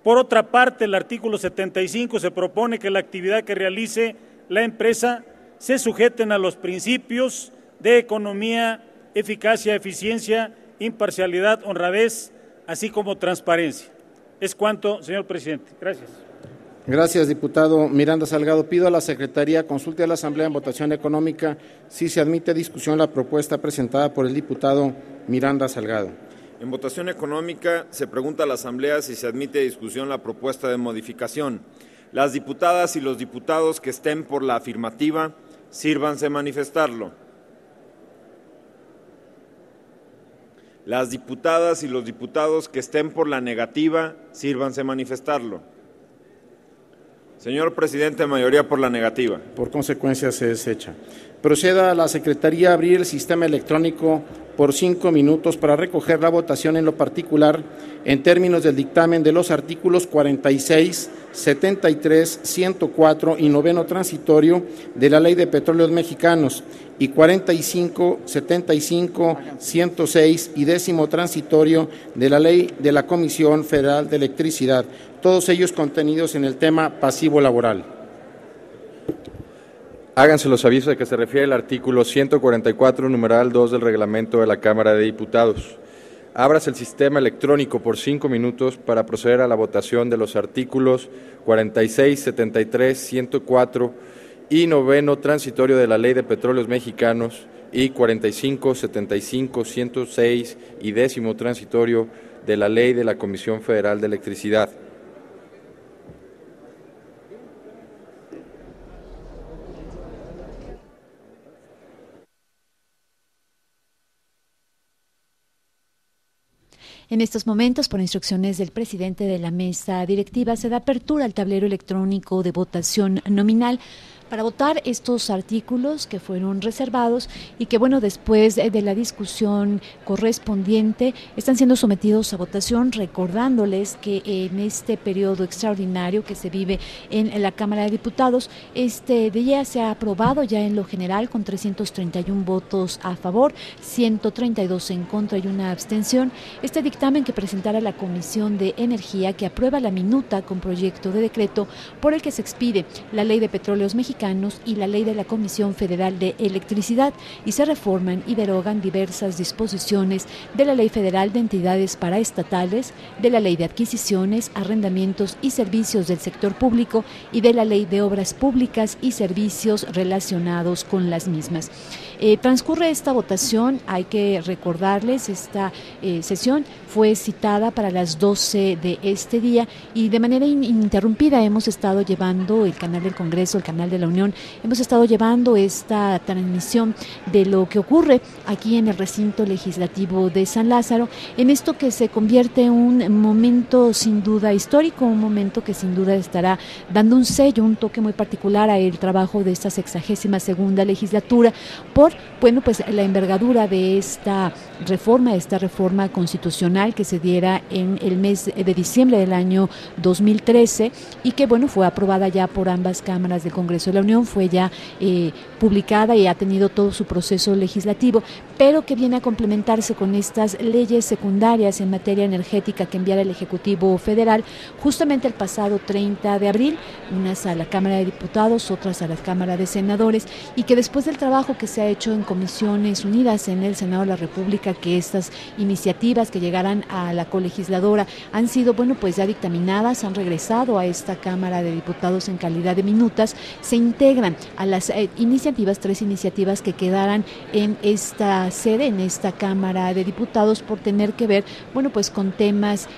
Por otra parte, el artículo 75 se propone que la actividad que realice la empresa se sujeten a los principios de economía, eficacia, eficiencia, imparcialidad, honradez, así como transparencia. Es cuanto, señor presidente. Gracias. Gracias, diputado Miranda Salgado. Pido a la Secretaría consulte a la Asamblea en votación económica si se admite a discusión la propuesta presentada por el diputado Miranda Salgado. En votación económica se pregunta a la Asamblea si se admite a discusión la propuesta de modificación. Las diputadas y los diputados que estén por la afirmativa, sírvanse manifestarlo. Las diputadas y los diputados que estén por la negativa, sírvanse manifestarlo. Señor presidente, mayoría por la negativa. Por consecuencia, se desecha. Proceda a la Secretaría a abrir el sistema electrónico por 5 minutos para recoger la votación en lo particular en términos del dictamen de los artículos 46, 73, 104 y noveno transitorio de la Ley de Petróleos Mexicanos y 45, 75, 106 y 10º transitorio de la Ley de la Comisión Federal de Electricidad, todos ellos contenidos en el tema pasivo laboral. Háganse los avisos de que se refiere al artículo 144, numeral 2 del reglamento de la Cámara de Diputados. Ábrase el sistema electrónico por 5 minutos para proceder a la votación de los artículos 46, 73, 104 y noveno transitorio de la Ley de Petróleos Mexicanos y 45, 75, 106 y 10º transitorio de la Ley de la Comisión Federal de Electricidad. En estos momentos, por instrucciones del presidente de la mesa directiva, se da apertura al tablero electrónico de votación nominal para votar estos artículos que fueron reservados y que, bueno, después de la discusión correspondiente están siendo sometidos a votación, recordándoles que en este periodo extraordinario que se vive en la Cámara de Diputados, este día se ha aprobado ya en lo general con 331 votos a favor, 132 en contra y una abstención, este dictamen que presentará la Comisión de Energía, que aprueba la minuta con proyecto de decreto por el que se expide la Ley de Petróleos Mexicanos y la Ley de la Comisión Federal de Electricidad, y se reforman y derogan diversas disposiciones de la Ley Federal de Entidades Paraestatales, de la Ley de Adquisiciones, Arrendamientos y Servicios del Sector Público y de la Ley de Obras Públicas y Servicios relacionados con las mismas. Transcurre esta votación, hay que recordarles, esta sesión fue citada para las 12 de este día y de manera ininterrumpida hemos estado llevando, el canal del Congreso, el canal de la Unión, hemos estado llevando esta transmisión de lo que ocurre aquí en el recinto legislativo de San Lázaro, en esto que se convierte en un momento sin duda histórico, un momento que sin duda estará dando un sello, un toque muy particular al trabajo de esta 62ª legislatura por, bueno, pues la envergadura de esta reforma constitucional que se diera en el mes de diciembre del año 2013 y que, bueno, fue aprobada ya por ambas cámaras del Congreso de la Unión, fue ya publicada y ha tenido todo su proceso legislativo, pero que viene a complementarse con estas leyes secundarias en materia energética que enviara el Ejecutivo Federal justamente el pasado 30 de abril, unas a la Cámara de Diputados, otras a la Cámara de Senadores, y que después del trabajo que se ha hecho en Comisiones Unidas en el Senado de la República, que estas iniciativas que llegaran a la colegisladora han sido, bueno, pues ya dictaminadas, han regresado a esta Cámara de Diputados en calidad de minutas, se integran a las iniciativas, 3 iniciativas que quedaran en esta sede, en esta Cámara de Diputados, por tener que ver, bueno, pues con temas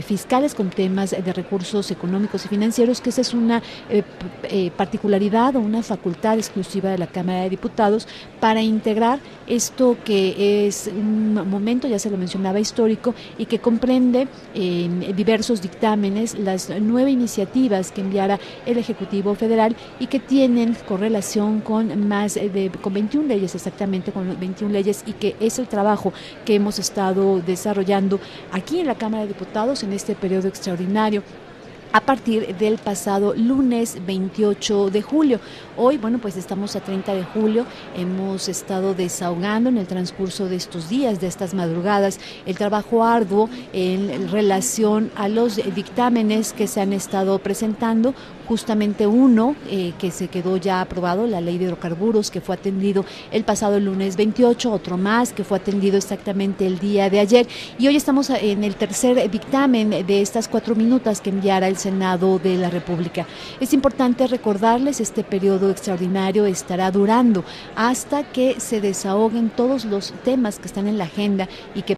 fiscales, con temas de recursos económicos y financieros, que esa es una particularidad o una facultad exclusiva de la Cámara de Diputados para integrar esto que es un momento, ya se lo mencionaba, histórico y que comprende diversos dictámenes, las 9 iniciativas que enviara el Ejecutivo Federal y que tienen correlación con con 21 leyes, exactamente con 21 leyes, y que es el trabajo que hemos estado desarrollando aquí en la Cámara de Diputados en este periodo extraordinario a partir del pasado lunes 28 de julio. Hoy, bueno, pues estamos a 30 de julio, hemos estado desahogando en el transcurso de estos días, de estas madrugadas, el trabajo arduo en relación a los dictámenes que se han estado presentando, justamente uno que se quedó ya aprobado, la ley de hidrocarburos, que fue atendido el pasado lunes 28, otro más que fue atendido exactamente el día de ayer, y hoy estamos en el tercer dictamen de estas 4 minutas que enviará el Senado de la República. Es importante recordarles, este periodo extraordinario estará durando hasta que se desahoguen todos los temas que están en la agenda y que